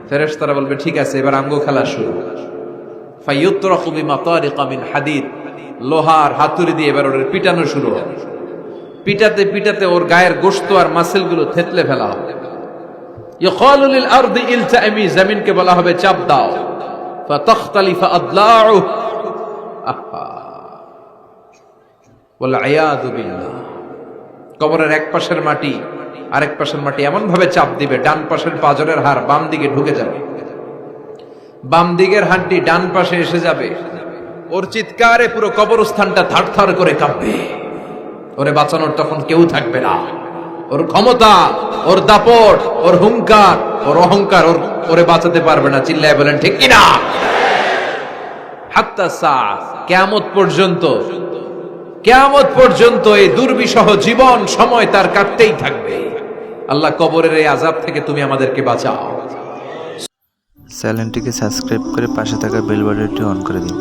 ফেরেশতারা বলবে ঠিক আছে, এবার আমগো খেলা শুরু। ফায়ুতরাকু বিমাতারিকা মিন হাদিদ, লোহার হাতুড়ি দিয়ে এবার ওর পিটানো শুরু হবে। পিটাতে পিটাতে ওর গায়ের গোশত আর মাসেলগুলো থেতলে ফেলা হবে। ইয়কালু লিল আরদি ইলতাইমি, জমিনকে বলা হবে চাপ দাও। ফাতাখতালিফু আদলাউ, ওয়াল আয়াযু বিল্লাহ। কবরের এক পাশের মাটি আরেক পাশের মাটি এমন ভাবে চাপ দিবে, ডান পাশের পাঁজরের হাড় বাম দিকে ঢুকে যাবে, বাম দিকের হাড়টি ডান পাশে এসে যাবে। ওর চিৎকারে পুরো কবরস্থানটা থারথার করে কাঁপবে। ওরে বাঁচানোর তখন কেউ থাকবে না। ওর ক্ষমতা, ওর দাপট, ওর হুঙ্কার, ওর অহংকার ওরে বাঁচাতে পারবে না। চিল্লায় বলেন ঠিক কিনা? হাত্তা সা, কিয়ামত পর্যন্ত, কিয়ামত পর্যন্ত এই দুর্বিষহ জীবন সময় তার কাটতেই থাকবে। আল্লাহ কবরের এই আযাব থেকে তুমি আমাদেরকে বাঁচাও। চ্যানেলটিকে সাবস্ক্রাইব করে পাশে থাকা বেল বাটনটি অন করে দিন।